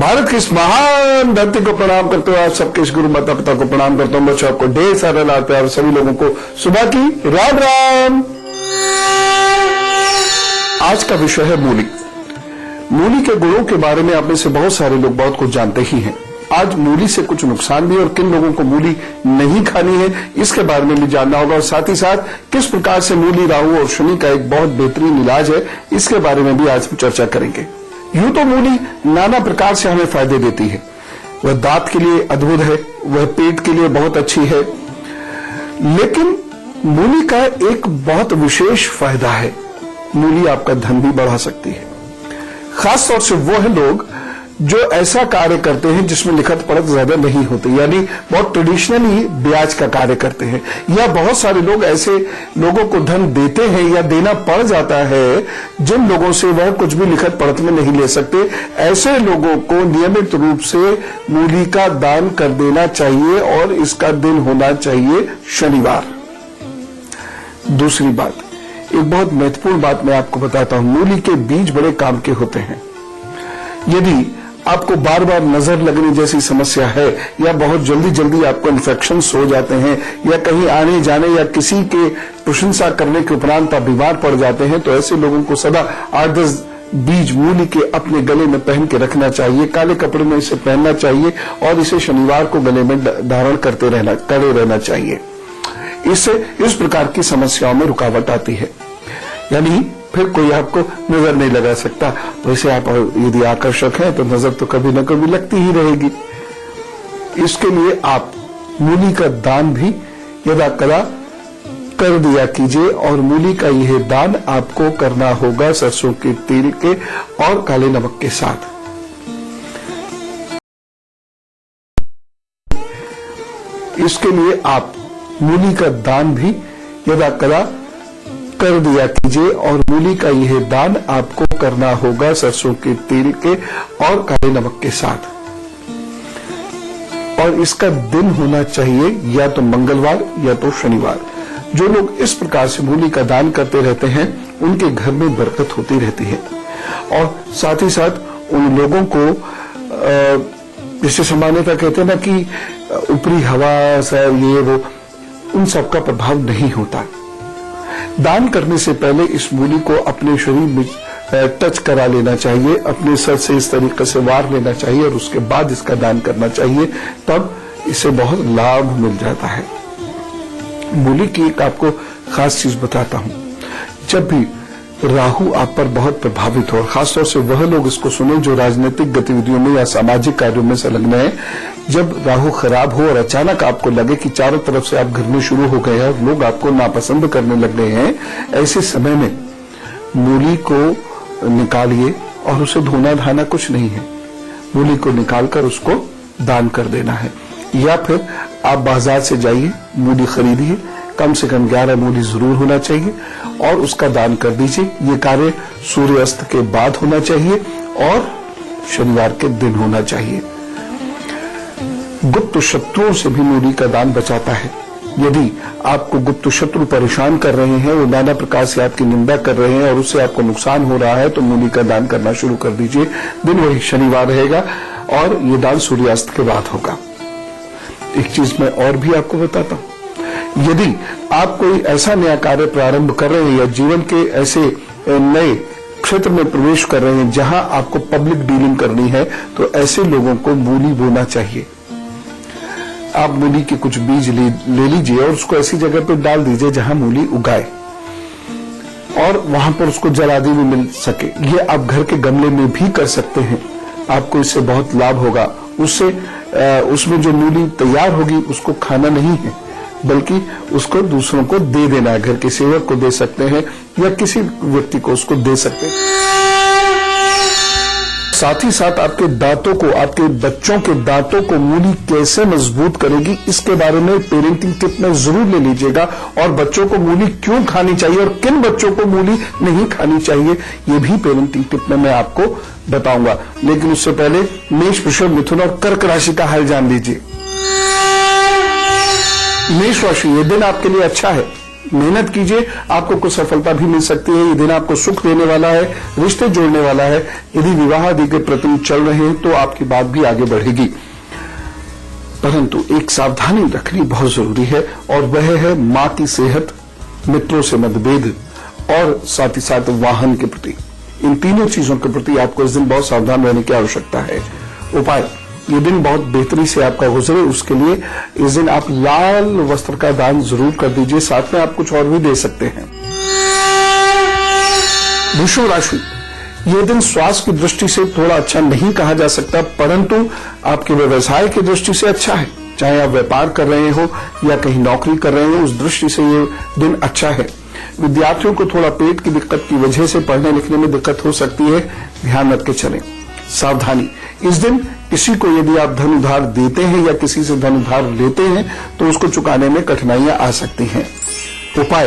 भारत के इस महान धरती को प्रणाम करते हुए आज सबके इस गुरु माता पिता को प्रणाम करता हूं। बच्चों आपको ढेर सारा लाभ प्यार, सभी लोगों को सुबह की राम राम। आज का विषय है मूली। मूली के गुणों के बारे में आप में से बहुत सारे लोग बहुत कुछ जानते ही हैं। आज मूली से कुछ नुकसान भी और किन लोगों को मूली नहीं खानी है इसके बारे में भी जानना होगा, और साथ ही साथ किस प्रकार से मूली, राहु और शनि का एक बहुत बेहतरीन इलाज है इसके बारे में भी आज हम चर्चा करेंगे। यूं तो मूली नाना प्रकार से हमें फायदे देती है। वह दांत के लिए अद्भुत है, वह पेट के लिए बहुत अच्छी है, लेकिन मूली का एक बहुत विशेष फायदा है। मूली आपका धन भी बढ़ा सकती है। खासतौर से वो है लोग जो ऐसा कार्य करते हैं जिसमें लिखत पढ़त ज्यादा नहीं होती, यानी बहुत ट्रेडिशनली ब्याज का कार्य करते हैं, या बहुत सारे लोग ऐसे लोगों को धन देते हैं या देना पड़ जाता है जिन लोगों से वह कुछ भी लिखत पढ़त में नहीं ले सकते। ऐसे लोगों को नियमित रूप से मूली का दान कर देना चाहिए और इसका दिन होना चाहिए शनिवार। दूसरी बात, एक बहुत महत्वपूर्ण बात मैं आपको बताता हूं। मूली के बीज बड़े काम के होते हैं। यदि आपको बार बार नजर लगने जैसी समस्या है, या बहुत जल्दी जल्दी आपको इन्फेक्शंस हो जाते हैं, या कहीं आने जाने या किसी के प्रशंसा करने के उपरांत आप बीमार पड़ जाते हैं, तो ऐसे लोगों को सदा 8-10 बीज मूली के अपने गले में पहन के रखना चाहिए। काले कपड़े में इसे पहनना चाहिए और इसे शनिवार को गले में धारण करे रहना चाहिए। इससे इस प्रकार की समस्याओं में रुकावट आती है, यानी फिर कोई आपको नजर नहीं लगा सकता। वैसे आप यदि आकर्षक हैं तो नजर तो कभी न कभी लगती ही रहेगी। इसके लिए आप मूली का दान भी यदा कदा कर दिया कीजिए, और मूली का यह दान आपको करना होगा सरसों के तेल के और काले नमक के साथ। इसके लिए आप मूली का दान भी यदा कदा कर दिया कीजिए, और मूली का यह दान आपको करना होगा सरसों के तेल के और काले नमक के साथ। और इसका दिन होना चाहिए या तो मंगलवार या तो शनिवार। जो लोग इस प्रकार से मूली का दान करते रहते हैं उनके घर में बरकत होती रहती है, और साथ ही साथ उन लोगों को जिसे सामान्यतः कहते हैं ना कि ऊपरी हवा ये वो, उन सबका प्रभाव नहीं होता। दान करने से पहले इस मूली को अपने शरीर में टच करा लेना चाहिए, अपने सर से इस तरीके से वार लेना चाहिए और उसके बाद इसका दान करना चाहिए, तब इसे बहुत लाभ मिल जाता है। मूली की एक आपको खास चीज बताता हूं। जब भी राहु आप पर बहुत प्रभावित हो, खासतौर से वह लोग इसको सुने जो राजनीतिक गतिविधियों में या सामाजिक कार्यों में संलग्न है, जब राहु खराब हो और अचानक आपको लगे कि चारों तरफ से आप घिरने शुरू हो गए हैं और लोग आपको नापसंद करने लग गए हैं, ऐसे समय में मूली को निकालिए, और उसे धोना धाना कुछ नहीं है। मूली को निकालकर उसको दान कर देना है, या फिर आप बाजार से जाइए, मूली खरीदिए, कम से कम 11 मूली जरूर होना चाहिए और उसका दान कर दीजिए। ये कार्य सूर्यास्त के बाद होना चाहिए और शनिवार के दिन होना चाहिए। गुप्त शत्रुओं से भी मूली का दान बचाता है। यदि आपको गुप्त शत्रु परेशान कर रहे हैं, वो नाना प्रकार से आपकी निंदा कर रहे हैं और उससे आपको नुकसान हो रहा है, तो मूली का दान करना शुरू कर दीजिए। दिन वही शनिवार रहेगा और ये दान सूर्यास्त के बाद होगा। एक चीज मैं और भी आपको बताता हूं। यदि आप कोई ऐसा नया कार्य प्रारंभ कर रहे हैं या जीवन के ऐसे नए क्षेत्र में प्रवेश कर रहे हैं जहां आपको पब्लिक डीलिंग करनी है, तो ऐसे लोगों को मूली बोना चाहिए। आप मूली के कुछ बीज ले लीजिए और उसको ऐसी जगह पर डाल दीजिए जहां मूली उगाए, और वहां पर उसको जल आदि भी मिल सके। ये आप घर के गमले में भी कर सकते हैं। आपको इससे बहुत लाभ होगा। उसमें जो मूली तैयार होगी उसको खाना नहीं है, बल्कि उसको दूसरों को दे देना है। घर के सेवक को दे सकते हैं या किसी व्यक्ति को उसको दे सकते हैं। साथ ही साथ आपके दांतों को, आपके बच्चों के दांतों को मूली कैसे मजबूत करेगी इसके बारे में पेरेंटिंग टिप में जरूर ले लीजिएगा, और बच्चों को मूली क्यों खानी चाहिए और किन बच्चों को मूली नहीं खानी चाहिए ये भी पेरेंटिंग टिप में मैं आपको बताऊंगा। लेकिन उससे पहले मेष, वृषभ, मिथुन और कर्क राशि का हाल जान लीजिए। मेष राशि, ये दिन आपके लिए अच्छा है। मेहनत कीजिए, आपको कुछ सफलता भी मिल सकती है। ये दिन आपको सुख देने वाला है, रिश्ते जोड़ने वाला है। यदि विवाह आदि के प्रति चल रहे हैं तो आपकी बात भी आगे बढ़ेगी, परंतु एक सावधानी रखनी बहुत जरूरी है, और वह है मां की सेहत, मित्रों से मतभेद और साथ ही साथ वाहन के प्रति। इन तीनों चीजों के प्रति आपको इस दिन बहुत सावधान रहने की आवश्यकता है। उपाय, ये दिन बहुत बेहतरी से आपका गुजरे, उसके लिए इस दिन आप लाल वस्त्र का दान जरूर कर दीजिए। साथ में आप कुछ और भी दे सकते हैं। वृषभ राशि, ये दिन स्वास्थ्य की दृष्टि से थोड़ा अच्छा नहीं कहा जा सकता, परंतु आपके व्यवसाय की दृष्टि से अच्छा है। चाहे आप व्यापार कर रहे हो या कहीं नौकरी कर रहे हो, उस दृष्टि से ये दिन अच्छा है। विद्यार्थियों को थोड़ा पेट की दिक्कत की वजह से पढ़ने लिखने में दिक्कत हो सकती है, ध्यान रख के चलें। सावधानी, इस दिन किसी को यदि आप धन उधार देते हैं या किसी से धन उधार लेते हैं तो उसको चुकाने में कठिनाइयां आ सकती हैं। उपाय,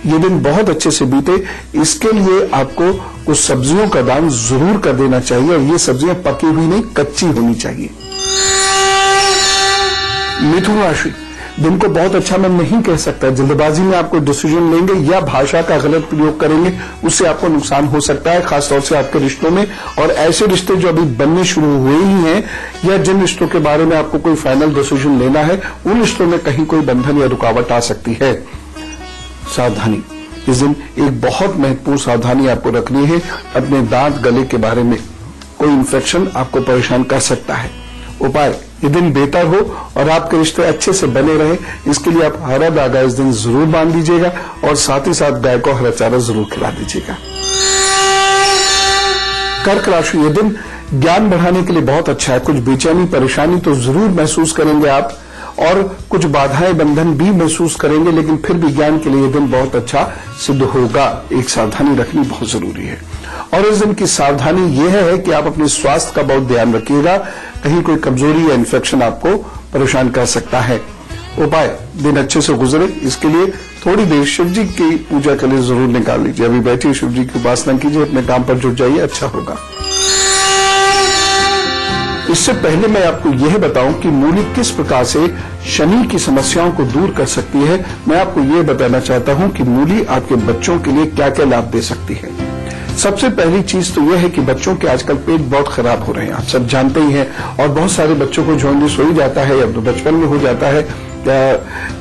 ये दिन बहुत अच्छे से बीते, इसके लिए आपको कुछ सब्जियों का दान जरूर कर देना चाहिए, और ये सब्जियां पकी हुई नहीं, कच्ची होनी चाहिए। मिथुन राशि, दिन को बहुत अच्छा मैं नहीं कह सकता। जल्दबाजी में आपको डिसीजन लेंगे या भाषा का गलत प्रयोग करेंगे, उससे आपको नुकसान हो सकता है, खासतौर से आपके रिश्तों में। और ऐसे रिश्ते जो अभी बनने शुरू हुए ही हैं, या जिन रिश्तों के बारे में आपको कोई फाइनल डिसीजन लेना है, उन रिश्तों में कहीं कोई बंधन या रुकावट आ सकती है। सावधानी, इस दिन एक बहुत महत्वपूर्ण सावधानी आपको रखनी है। अपने दांत गले के बारे में कोई इन्फेक्शन आपको परेशान कर सकता है। उपाय, ये दिन बेहतर हो और आपके रिश्ते अच्छे से बने रहे, इसके लिए आप हरा धागा इस दिन जरूर बांध दीजिएगा, और साथ ही साथ गाय को हरा चारा जरूर खिला दीजिएगा। कर्क राशि, ये दिन ज्ञान बढ़ाने के लिए बहुत अच्छा है। कुछ बेचैनी परेशानी तो जरूर महसूस करेंगे आप, और कुछ बाधाएं बंधन भी महसूस करेंगे, लेकिन फिर भी ज्ञान के लिए यह दिन बहुत अच्छा सिद्ध होगा। एक सावधानी रखनी बहुत जरूरी है, और इस दिन की सावधानी यह है कि आप अपने स्वास्थ्य का बहुत ध्यान रखिएगा। कहीं कोई कमजोरी या इन्फेक्शन आपको परेशान कर सकता है। उपाय, दिन अच्छे से गुजरे, इसके लिए थोड़ी देर शिव जी की पूजा के लिए जरूर निकाल लीजिए। अभी बैठिए, शिव जी की उपासना कीजिए, अपने काम पर जुट जाइए, अच्छा होगा। इससे पहले मैं आपको यह बताऊं कि मूली किस प्रकार से शनि की समस्याओं को दूर कर सकती है। मैं आपको यह बताना चाहता हूं कि मूली आपके बच्चों के लिए क्या क्या लाभ दे सकती है। सबसे पहली चीज तो यह है कि बच्चों के आजकल पेट बहुत खराब हो रहे हैं, आप सब जानते ही हैं, और बहुत सारे बच्चों को जॉन्डिस हो ही जाता है, या तो बचपन में हो जाता है,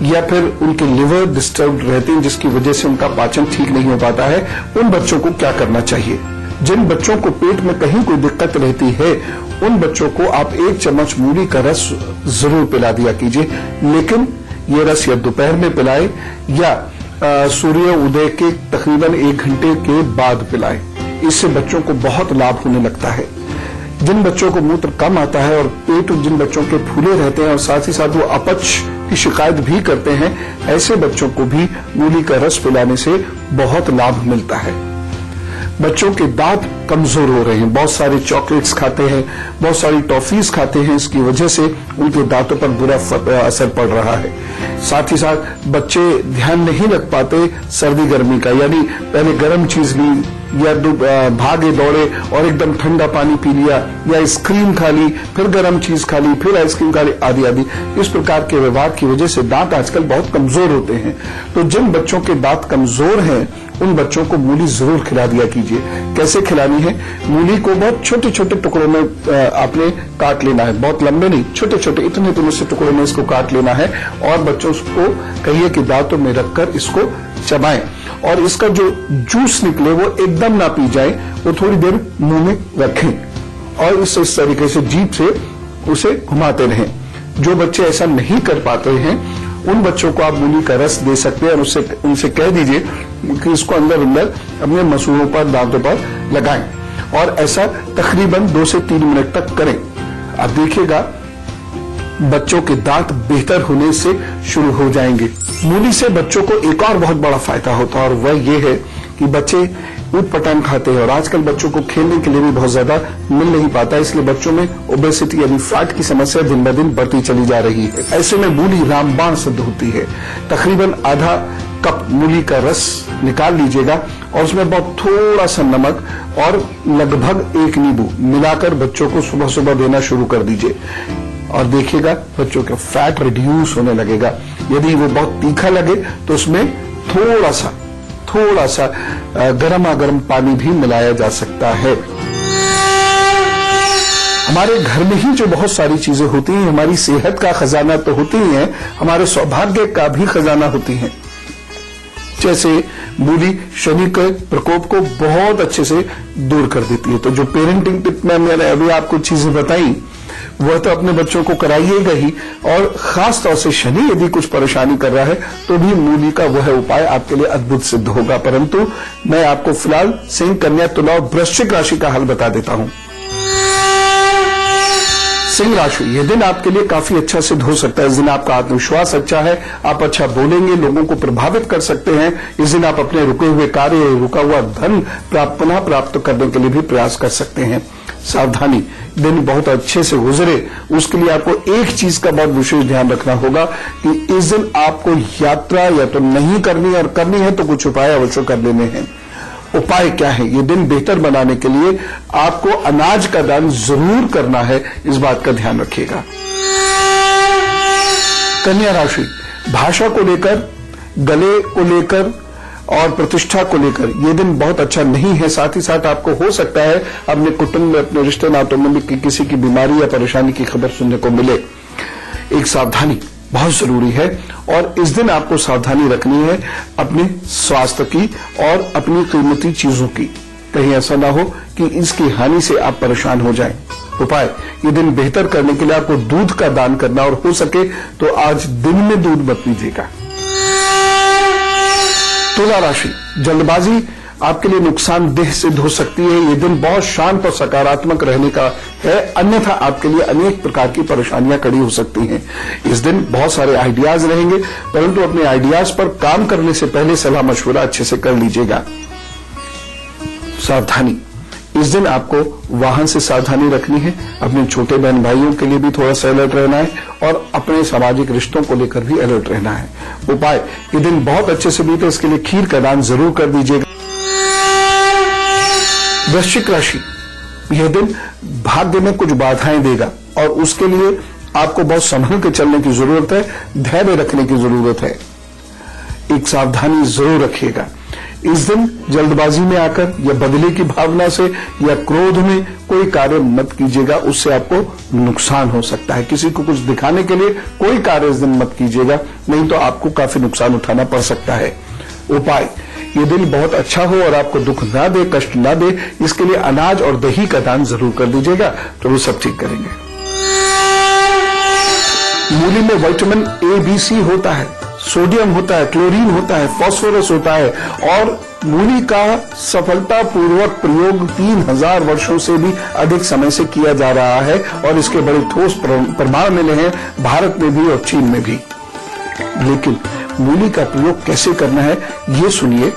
या फिर उनके लिवर डिस्टर्ब रहते हैं, जिसकी वजह से उनका पाचन ठीक नहीं हो पाता है। उन बच्चों को क्या करना चाहिए? जिन बच्चों को पेट में कहीं कोई दिक्कत रहती है, उन बच्चों को आप 1 चम्मच मूली का रस जरूर पिला दिया कीजिए, लेकिन ये रस या दोपहर में पिलाए या सूर्य उदय के तकरीबन 1 घंटे के बाद पिलाए। इससे बच्चों को बहुत लाभ होने लगता है। जिन बच्चों को मूत्र कम आता है और पेट जिन बच्चों के फूले रहते हैं और साथ ही साथ वो अपच की शिकायत भी करते हैं, ऐसे बच्चों को भी मूली का रस पिलाने से बहुत लाभ मिलता है। बच्चों के दांत कमजोर हो रहे हैं, बहुत सारे चॉकलेट्स खाते हैं, बहुत सारी टॉफीज खाते हैं, इसकी वजह से उनके दांतों पर बुरा असर पड़ रहा है। साथ ही साथ बच्चे ध्यान नहीं रख पाते सर्दी गर्मी का, यानी पहले गर्म चीज ली या भागे दौड़े और एकदम ठंडा पानी पी लिया, या आइसक्रीम खा ली, फिर गर्म चीज खा ली, फिर आइसक्रीम खा ली, आदि आदि। इस प्रकार के व्यवहार की वजह से दांत आजकल बहुत कमजोर होते हैं। तो जिन बच्चों के दांत कमजोर हैं, उन बच्चों को मूली जरूर खिला दिया कीजिए। कैसे खिलानी है? मूली को बहुत छोटे छोटे टुकड़ों में आपने काट लेना है, बहुत लंबे नहीं, छोटे छोटे इतने इतने से टुकड़ों में इसको काट लेना है, और बच्चों को कहिए कि दांतों में रखकर इसको चबाएं, और इसका जो जूस निकले वो एकदम ना पी जाए, वो थोड़ी देर मुंह में रखें, और इस तरीके से जीभ से उसे घुमाते रहें। जो बच्चे ऐसा नहीं कर पाते हैं, उन बच्चों को आप मूली का रस दे सकते हैं, और उनसे कह दीजिए कि इसको अंदर अंदर अपने मसूड़ों पर, दांतों पर लगाएं, और ऐसा तकरीबन 2 से 3 मिनट तक करें। आप देखिएगा बच्चों के दांत बेहतर होने से शुरू हो जाएंगे। मूली से बच्चों को एक और बहुत बड़ा फायदा होता है, और वह ये है कि बच्चे ऊट-पटांग खाते हैं, और आजकल बच्चों को खेलने के लिए भी बहुत ज्यादा मिल नहीं पाता, इसलिए बच्चों में ओबेसिटी यानी फैट की समस्या दिन ब दिन बढ़ती चली जा रही है। ऐसे में मूली रामबाण सिद्ध होती है। तकरीबन आधा कप मूली का रस निकाल लीजिएगा, और उसमें बहुत थोड़ा सा नमक और लगभग 1 नींबू मिलाकर बच्चों को सुबह सुबह देना शुरू कर दीजिए, और देखिएगा बच्चों का फैट रिड्यूस होने लगेगा। यदि वो बहुत तीखा लगे तो उसमें थोड़ा सा गर्मा गर्म पानी भी मिलाया जा सकता है। हमारे घर में ही जो बहुत सारी चीजें होती हैं, हमारी सेहत का खजाना तो होती ही है, हमारे सौभाग्य का भी खजाना होती है। जैसे मूली शनि के प्रकोप को बहुत अच्छे से दूर कर देती है। तो जो पेरेंटिंग टिप में मैंने अभी आपको चीजें बताई वह तो अपने बच्चों को कराइएगा ही, और खास तौर से शनि यदि कुछ परेशानी कर रहा है तो भी मूली का वह उपाय आपके लिए अद्भुत सिद्ध होगा। परंतु मैं आपको फिलहाल सिंह, कन्या, तुला और वृश्चिक राशि का हल बता देता हूं। सिंह राशि, यह दिन आपके लिए काफी अच्छा सिद्ध हो सकता है। इस दिन आपका आत्मविश्वास अच्छा है, आप अच्छा बोलेंगे, लोगों को प्रभावित कर सकते हैं। इस दिन आप अपने रुके हुए कार्य, रुका हुआ धन पुनः प्राप्त करने के लिए भी प्रयास कर सकते हैं। सावधानी, दिन बहुत अच्छे से गुजरे उसके लिए आपको एक चीज का बहुत विशेष ध्यान रखना होगा कि इस दिन आपको यात्रा या तो नहीं करनी, और करनी है तो कुछ उपाय अवश्य कर लेने हैं। उपाय क्या है? ये दिन बेहतर बनाने के लिए आपको अनाज का दान जरूर करना है, इस बात का ध्यान रखिएगा। कन्या राशि, भाषा को लेकर, गले को लेकर और प्रतिष्ठा को लेकर ये दिन बहुत अच्छा नहीं है। साथ ही साथ आपको हो सकता है अपने कुटुंब में, अपने रिश्ते नातों में किसी की बीमारी या परेशानी की खबर सुनने को मिले। एक सावधानी बहुत जरूरी है, और इस दिन आपको सावधानी रखनी है अपने स्वास्थ्य की और अपनी कीमती चीजों की। कहीं ऐसा ना हो कि इसकी हानि से आप परेशान हो जाएं। उपाय, ये दिन बेहतर करने के लिए आपको दूध का दान करना, और हो सके तो आज दिन में दूध मत पीजिएगा। तुला राशि, जल्दबाजी आपके लिए नुकसानदेह सिद्ध हो सकती है। ये दिन बहुत शांत और सकारात्मक रहने का है, अन्यथा आपके लिए अनेक प्रकार की परेशानियां खड़ी हो सकती हैं। इस दिन बहुत सारे आइडियाज रहेंगे, परंतु अपने आइडियाज पर काम करने से पहले सलाह मशवरा अच्छे से कर लीजिएगा। सावधानी, इस दिन आपको वाहन से सावधानी रखनी है। अपने छोटे बहन भाइयों के लिए भी थोड़ा सा अलर्ट रहना है, और अपने सामाजिक रिश्तों को लेकर भी अलर्ट रहना है। उपाय, ये दिन बहुत अच्छे से बीते इसके लिए खीर का दान जरूर कर दीजिएगा। वृश्चिक राशि, यह दिन भाग्य में कुछ बाधाएं देगा, और उसके लिए आपको बहुत संभल के चलने की जरूरत है, धैर्य रखने की जरूरत है। एक सावधानी जरूर रखिएगा। इस दिन जल्दबाजी में आकर या बदले की भावना से या क्रोध में कोई कार्य मत कीजिएगा, उससे आपको नुकसान हो सकता है। किसी को कुछ दिखाने के लिए कोई कार्य इस दिन मत कीजिएगा, नहीं तो आपको काफी नुकसान उठाना पड़ सकता है। उपाय, ये दिन बहुत अच्छा हो और आपको दुख ना दे, कष्ट ना दे, इसके लिए अनाज और दही का दान जरूर कर दीजिएगा, तो वो सब ठीक करेंगे। मूली में विटामिन ए, बी, सी होता है, सोडियम होता है, क्लोरीन होता है, फास्फोरस होता है, और मूली का सफलतापूर्वक प्रयोग 3000 वर्षों से भी अधिक समय से किया जा रहा है, और इसके बड़े ठोस प्रमाण मिले हैं भारत में भी और चीन में भी। लेकिन मूली का प्रयोग कैसे करना है ये सुनिए।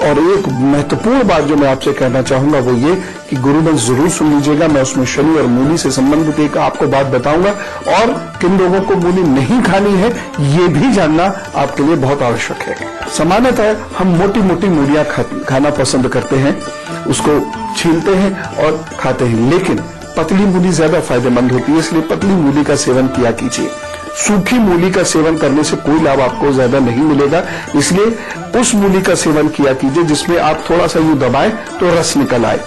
और एक महत्वपूर्ण बात जो मैं आपसे कहना चाहूंगा वो ये कि गुरुमंत्र जरूर सुन लीजिएगा। मैं उसमें शनि और मूली से संबंधित एक आपको बात बताऊंगा, और किन लोगों को मूली नहीं खानी है ये भी जानना आपके लिए बहुत आवश्यक है। सामान्यतः हम मोटी मोटी मूलियां खाना पसंद करते हैं, उसको छीलते हैं और खाते हैं, लेकिन पतली मूली ज्यादा फायदेमंद होती है, इसलिए पतली मूली का सेवन किया कीजिए। सूखी मूली का सेवन करने से कोई लाभ आपको ज्यादा नहीं मिलेगा, इसलिए उस मूली का सेवन किया कीजिए जिसमें आप थोड़ा सा यूं दबाएं तो रस निकल आए,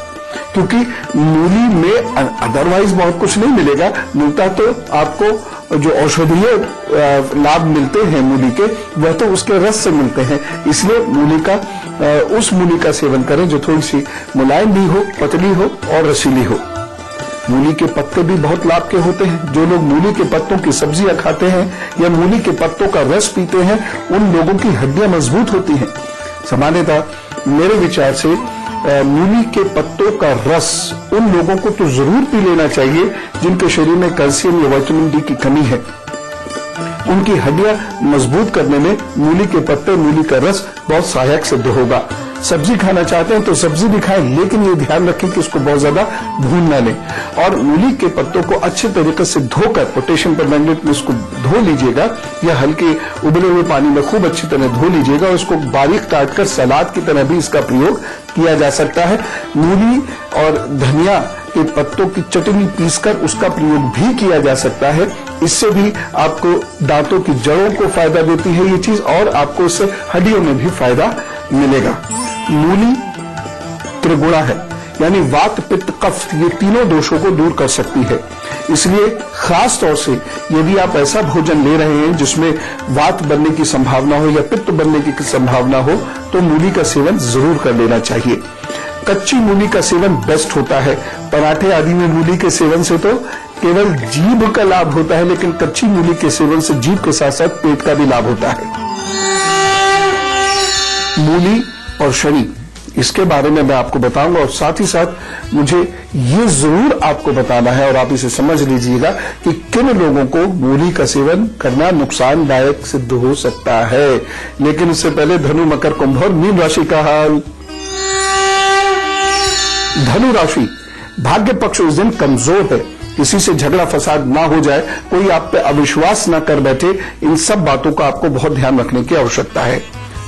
क्योंकि मूली में अदरवाइज बहुत कुछ नहीं मिलेगा, मिलता तो आपको जो औषधीय लाभ मिलते हैं मूली के वह तो उसके रस से मिलते हैं। इसलिए उस मूली का सेवन करें जो थोड़ी सी मुलायम भी हो, पतली हो और रसीली हो। मूली के पत्ते भी बहुत लाभ के होते हैं। जो लोग मूली के पत्तों की सब्जियां खाते हैं या मूली के पत्तों का रस पीते हैं उन लोगों की हड्डियां मजबूत होती हैं। सामान्यतः मेरे विचार से मूली के पत्तों का रस उन लोगों को तो जरूर पी लेना चाहिए जिनके शरीर में कैल्शियम या विटामिन डी की कमी है। उनकी हड्डियां मजबूत करने में मूली के पत्ते, मूली का रस बहुत सहायक सिद्ध होगा। सब्जी खाना चाहते हैं तो सब्जी भी खाएं, लेकिन ये ध्यान रखें कि उसको बहुत ज्यादा भून ना लें। और मूली के पत्तों को अच्छे तरीके से धोकर पोटेशियम परमैंगनेट में उसको धो लीजिएगा, या हल्के उबले हुए पानी में खूब अच्छी तरह धो लीजिएगा, और उसको बारीक काटकर सलाद की तरह भी इसका प्रयोग किया जा सकता है। मूली और धनिया के पत्तों की चटनी पीसकर उसका प्रयोग भी किया जा सकता है। इससे भी आपको दांतों की जड़ों को फायदा देती है ये चीज, और आपको इससे हड्डियों में भी फायदा मिलेगा। मूली त्रिगुणा है, यानी वात पित्त कफ ये तीनों दोषों को दूर कर सकती है। इसलिए खास तौर से यदि आप ऐसा भोजन ले रहे हैं जिसमें वात बनने की संभावना हो या पित्त बनने की संभावना हो, तो मूली का सेवन जरूर कर लेना चाहिए। कच्ची मूली का सेवन बेस्ट होता है। पराठे आदि में मूली के सेवन से तो केवल जीभ का लाभ होता है, लेकिन कच्ची मूली के सेवन से जीभ के साथ साथ पेट का भी लाभ होता है। मूली और शनि, इसके बारे में मैं आपको बताऊंगा, और साथ ही साथ मुझे ये जरूर आपको बताना है और आप इसे समझ लीजिएगा कि किन लोगों को मूली का सेवन करना नुकसानदायक सिद्ध हो सकता है। लेकिन उससे पहले धनु, मकर, कुंभ और मीन राशि का हाल। धनु राशि, भाग्य पक्ष उस दिन कमजोर है। किसी से झगड़ा फसाद ना हो जाए, कोई आप पे अविश्वास ना कर बैठे, इन सब बातों का आपको बहुत ध्यान रखने की आवश्यकता है।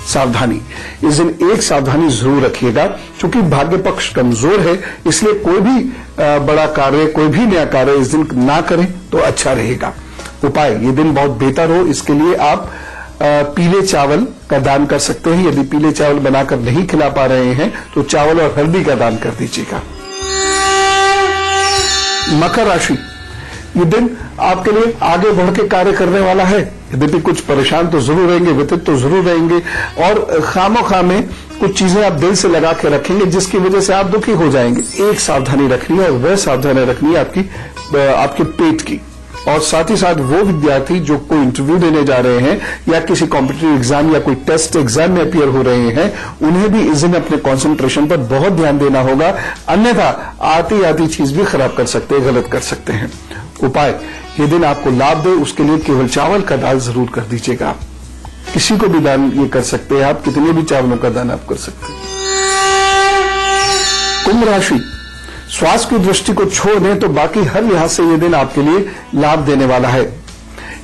सावधानी, इस दिन एक सावधानी जरूर रखिएगा, क्योंकि भाग्य पक्ष कमजोर है, इसलिए कोई भी बड़ा कार्य, कोई भी नया कार्य इस दिन ना करें तो अच्छा रहेगा। उपाय, ये दिन बहुत बेहतर हो इसके लिए आप पीले चावल का दान कर सकते हैं। यदि पीले चावल बनाकर नहीं खिला पा रहे हैं तो चावल और हल्दी का दान कर दीजिएगा। मकर राशि, ये दिन आपके लिए आगे बढ़ के कार्य करने वाला है। यद्यपि कुछ परेशान तो जरूर रहेंगे, व्यथित तो जरूर रहेंगे, और खामोखा में कुछ चीजें आप दिल से लगा के रखेंगे जिसकी वजह से आप दुखी हो जाएंगे। एक सावधानी रखनी है, और वह सावधानी रखनी है आपके पेट की। और साथ ही साथ वो विद्यार्थी जो कोई इंटरव्यू देने जा रहे हैं या किसी कॉम्पिटिटिव एग्जाम या कोई टेस्ट एग्जाम में अपीयर हो रहे हैं, उन्हें भी इस दिन अपने कंसंट्रेशन पर बहुत ध्यान देना होगा, अन्यथा आती आती चीज भी खराब कर सकते हैं, गलत कर सकते हैं। उपाय, ये दिन आपको लाभ दे उसके लिए केवल चावल का दान जरूर कर दीजिएगा। किसी को भी दान ये कर सकते हैं आप, कितने भी चावलों का दान आप कर सकते हैं। कुंभ राशि, स्वास्थ्य की दृष्टि को छोड़ दें तो बाकी हर लिहाज से ये दिन आपके लिए लाभ देने वाला है।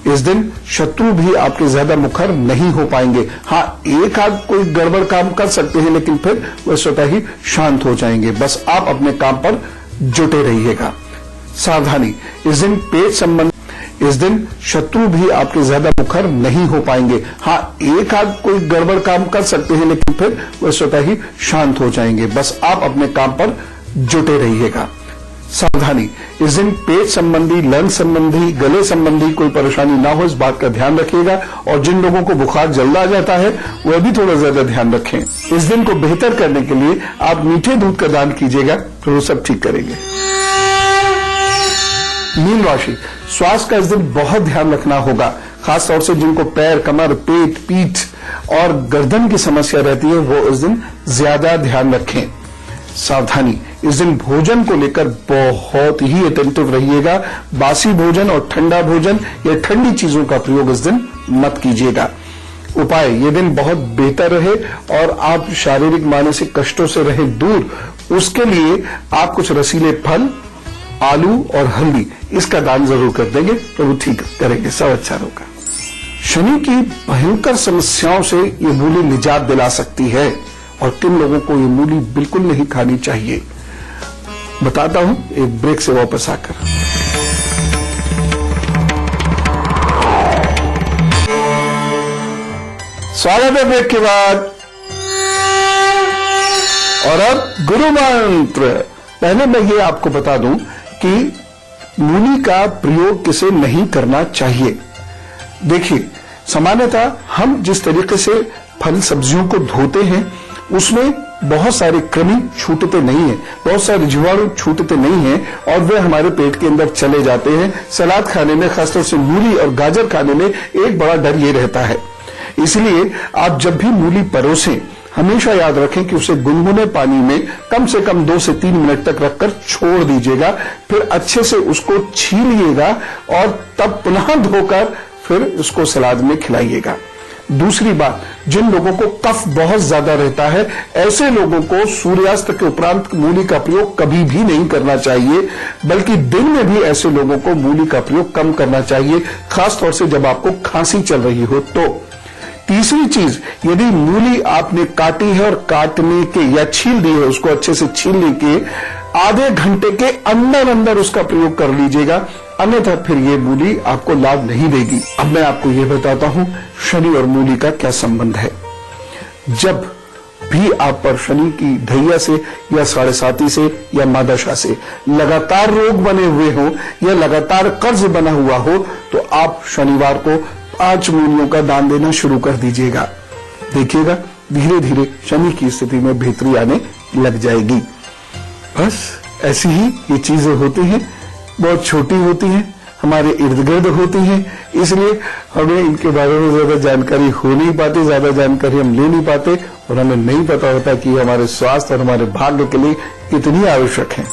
इस दिन शत्रु भी आपके ज्यादा मुखर नहीं हो पाएंगे। हाँ, एक आध कोई गड़बड़ काम कर सकते हैं, लेकिन फिर वह स्वतः ही शांत हो जाएंगे। बस आप अपने काम पर जुटे रहिएगा। सावधानी, इस दिन शत्रु भी आपके ज्यादा मुखर नहीं हो पाएंगे। हाँ, एक आध कोई गड़बड़ काम कर सकते हैं, लेकिन फिर वह स्वतः ही शांत हो जाएंगे। बस आप अपने काम पर जुटे रहिएगा। सावधानी, इस दिन पेट संबंधी, लंग संबंधी, गले संबंधी कोई परेशानी ना हो, इस बात का ध्यान रखिएगा। और जिन लोगों को बुखार जल्द आ जाता है वह भी थोड़ा ज्यादा ध्यान रखें। इस दिन को बेहतर करने के लिए आप मीठे दूध का दान कीजिएगा, तो वो सब ठीक करेंगे। मीन राशि, स्वास्थ्य का इस दिन बहुत ध्यान रखना होगा, खासतौर से जिनको पैर, कमर, पेट, पीठ और गर्दन की समस्या रहती है वो इस दिन ज्यादा ध्यान रखें। सावधानी, इस दिन भोजन को लेकर बहुत ही अटेंटिव रहिएगा। बासी भोजन और ठंडा भोजन या ठंडी चीजों का प्रयोग इस दिन मत कीजिएगा। उपाय, ये दिन बहुत बेहतर रहे और आप शारीरिक मानसिक कष्टों से रहें दूर, उसके लिए आप कुछ रसीले फल, आलू और हल्दी इसका दान जरूर कर देंगे तो वो ठीक करेंगे, सब अच्छा होगा। शनि की भयंकर समस्याओं से ये मूली निजात दिला सकती है, और किन लोगों को ये मूली बिल्कुल नहीं खानी चाहिए बताता हूं एक ब्रेक से वापस आकर। स्वागत है ब्रेक के बाद। और अब गुरु मंत्र। पहले मैं ये आपको बता दूं कि मूली का प्रयोग किसे नहीं करना चाहिए। देखिए, सामान्यतः हम जिस तरीके से फल सब्जियों को धोते हैं उसमें बहुत सारे कृमि छूटते नहीं हैं, बहुत सारे जीवाणु छूटते नहीं हैं और वे हमारे पेट के अंदर चले जाते हैं। सलाद खाने में, खासतौर से मूली और गाजर खाने में एक बड़ा डर ये रहता है। इसलिए आप जब भी मूली परोसें, हमेशा याद रखें कि उसे गुनगुने पानी में कम से कम 2 से 3 मिनट तक रखकर छोड़ दीजिएगा, फिर अच्छे से उसको छीलिएगा और तब पुनः धोकर फिर उसको सलाद में खिलाइएगा। दूसरी बात, जिन लोगों को कफ बहुत ज्यादा रहता है, ऐसे लोगों को सूर्यास्त के उपरांत मूली का प्रयोग कभी भी नहीं करना चाहिए, बल्कि दिन में भी ऐसे लोगों को मूली का प्रयोग कम करना चाहिए, खासतौर से जब आपको खांसी चल रही हो तो। तीसरी चीज, यदि मूली आपने काटी है और काटने के या छील दी है, उसको अच्छे से छीलने के आधे घंटे के अंदर अंदर उसका प्रयोग कर लीजिएगा। अन्यथा फिर ये मूली आपको लाभ नहीं देगी। अब मैं आपको ये बताता हूं शनि और मूली का क्या संबंध है। जब भी आप पर शनि की ढैया से या 7.5 से या मादशा से लगातार रोग बने हुए हो या लगातार कर्ज बना हुआ हो, तो आप शनिवार को 5 मूलियों का दान देना शुरू कर दीजिएगा। देखिएगा धीरे धीरे शनि की स्थिति में बेहतरी आने लग जाएगी। बस ऐसी ही ये चीजें होती हैं, बहुत छोटी होती हैं, हमारे इर्द गिर्द होती हैं, इसलिए हमें इनके बारे में ज्यादा जानकारी हो नहीं पाती, ज्यादा जानकारी हम ले नहीं पाते और हमें नहीं पता होता कि हमारे स्वास्थ्य और हमारे भाग्य के लिए कितनी आवश्यक है।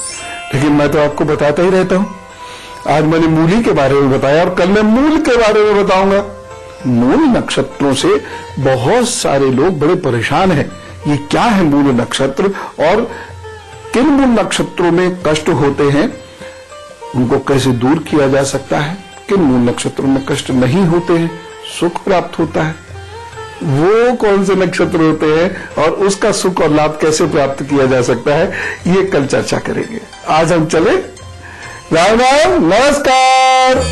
लेकिन मैं तो आपको बताता ही रहता हूं। आज मैंने मूली के बारे में बताया और कल मैं मूल के बारे में बताऊंगा। मूल नक्षत्रों से बहुत सारे लोग बड़े परेशान हैं। ये क्या है मूल नक्षत्र और किन मूल नक्षत्रों में कष्ट होते हैं, उनको कैसे दूर किया जा सकता है, किन मूल नक्षत्रों में कष्ट नहीं होते हैं, सुख प्राप्त होता है, वो कौन से नक्षत्र होते हैं और उसका सुख और लाभ कैसे प्राप्त किया जा सकता है, ये कल चर्चा करेंगे। आज हम चले। राम राम, नमस्कार।